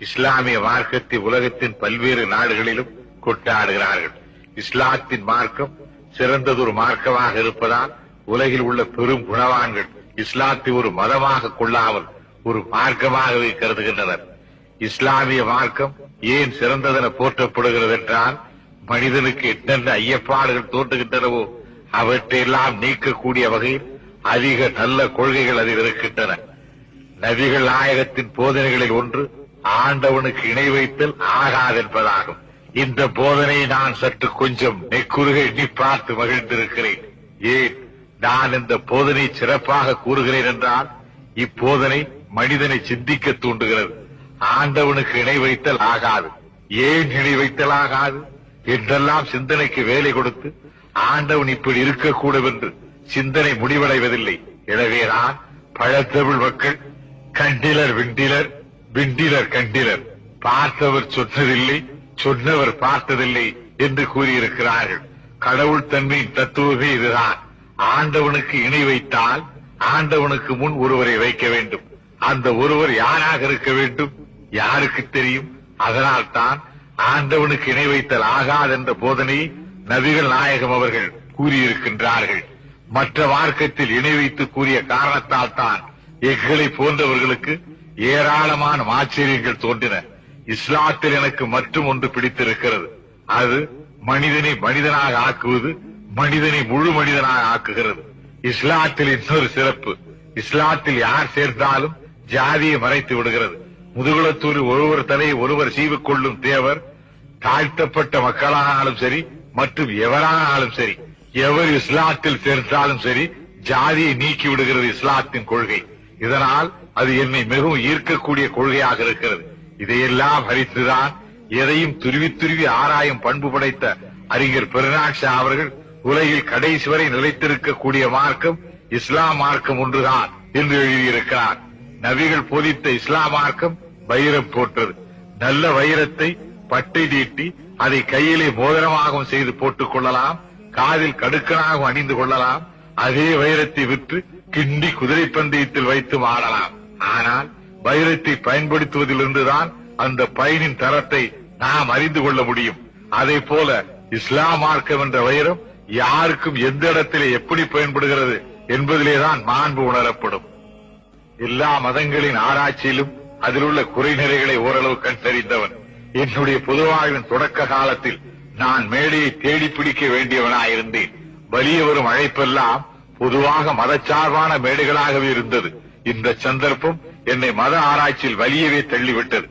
இஸ்லாமிய மார்க்கத்தை உலகத்தின் பல்வேறு நாடுகளிலும் கொண்டாடுகிறார்கள். இஸ்லாத்தின் மார்க்கம் சிறந்ததொரு மார்க்கமாக இருப்பதால் உலகில் உள்ள பெரும் குணவான்கள் இஸ்லாத்தை ஒரு மதமாக கொள்ளாமல் ஒரு மார்க்கமாகவே கருதுகின்றனர். இஸ்லாமிய மார்க்கம் ஏன் சிறந்ததென போற்றப்படுகிறது என்றால், மனிதனுக்கு என்னென்ன ஐயப்பாடுகள் தோன்றுகின்றனவோ அவற்றையெல்லாம் நீக்கக்கூடிய வகையில் அதிக நல்ல கொள்கைகள் அதில் இருக்கின்றன. நபிகள் நாயகத்தின் போதனைகளில் ஒன்று ஆண்டவனுக்கு இணை வைத்தல் ஆகாதென்பதாகும். இந்த போதனையை நான் சற்று கொஞ்சம் நெக்குறுக எண்ணி பார்த்து மகிழ்ந்திருக்கிறேன். ஏன் நான் இந்த போதனை சிறப்பாக கூறுகிறேன் என்றால், இப்போதனை மனிதனை சிந்திக்க தூண்டுகிறது. ஆண்டவனுக்கு இணை வைத்தல் ஆகாது, ஏன் இணை வைத்தல் ஆகாது என்றெல்லாம் சிந்தனைக்கு வேலை கொடுத்து ஆண்டவன் இப்படி இருக்கக்கூடும் என்று சிந்தனை முடிவடைவதில்லை. எனவேதான் பழத்தமிழ் மக்கள் கண்டிலர் விண்டிலர், விண்டிலர் கண்டிலர், பார்த்தவர் சொன்னதில்லை, சொன்னவர் பார்த்ததில்லை என்று கூறியிருக்கிறார்கள். கடவுள் தன்மையின் தத்துவமே இதுதான். ஆண்டவனுக்கு இணை வைத்தால் ஆண்டவனுக்கு முன் ஒருவரை வைக்க வேண்டும். அந்த ஒருவர் யாராக இருக்க வேண்டும்? யாருக்கு தெரியும்? அதனால் தான் ஆண்டவனுக்கு இணை வைத்தல் ஆகாது என்ற போதனையை நபிகள் நாயகம் அவர்கள் கூறியிருக்கின்றார்கள். மற்ற மார்க்கத்தில் இணை வைத்து கூறிய காரணத்தால் தான் எங்களை போன்றவர்களுக்கு ஏராளமான ஆச்சரியங்கள் தோன்றின. இஸ்லாத்தில் எனக்கு மற்றும் ஒன்று பிடித்திருக்கிறது. அது மனிதனை மனிதனாக ஆக்குவது, மனிதனை முழு மனிதனாக ஆக்குகிறது. இஸ்லாத்தில் இன்னொரு சிறப்பு, இஸ்லாத்தில் யார் சேர்ந்தாலும் ஜாதியை மறைத்து விடுகிறது. முதுகுளத்தூர் ஒருவர் தலையை ஒருவர் சீவிக்கொள்ளும் தேவர் தாழ்த்தப்பட்ட மக்களானாலும் சரி மற்றும் எவரானாலும் சரி, எவர் இஸ்லாத்தில் சேர்ந்தாலும் சரி ஜாதியை நீக்கி விடுகிறது இஸ்லாத்தின் கொள்கை. இதனால் அது என்னை மிகவும் ஈர்க்கக்கூடிய கொள்கையாக இருக்கிறது. இதையெல்லாம் அறிந்துதான் எதையும் துருவி துருவி ஆராயும் பண்பு படைத்த அறிஞர் பெருநாட்சா அவர்கள் உலகில் கடைசி வரை நிலைத்திருக்கக்கூடிய மார்க்கம் இஸ்லாம் மார்க்கம் ஒன்றுதான் என்று எழுதியிருக்கிறார். நபிகள் போதித்த இஸ்லாம் மார்க்கம் வைரம் போன்றது. நல்ல வைரத்தை பட்டை தீட்டி அதை கையிலே மோதிரமாகவும் செய்து போட்டுக் கொள்ளலாம், காதில் கடுக்கனாகவும் அணிந்து கொள்ளலாம். அதே வைரத்தை விற்று கிண்டி குதிரை பந்தயத்தில் வைத்து ஆடலாம். ஆனால் வைரத்தை பயன்படுத்துவதிலிருந்துதான் அந்த பயனின் தரத்தை நாம் அறிந்து கொள்ள முடியும். அதே போல இஸ்லாம் மார்க்கம் என்ற வைரம் யாருக்கும் எந்த இடத்திலே எப்படி பயன்படுகிறது என்பதிலேதான் மாண்பு உணரப்படும். எல்லா மதங்களின் ஆராய்ச்சியிலும் அதில் உள்ள குறைநிறைகளை ஓரளவு கண்டறிந்தவன். என்னுடைய பொதுவாழ்வின் தொடக்க காலத்தில் நான் மேடையை தேடி பிடிக்க வேண்டியவனாயிருந்தேன். வெளியே வரும் அழைப்பெல்லாம் பொதுவாக மதச்சார்பான மேடைகளாகவே இருந்தது. இந்த சந்தர்ப்பம் என்னை மத ஆராய்ச்சியில் வலியவே தள்ளிவிட்டது.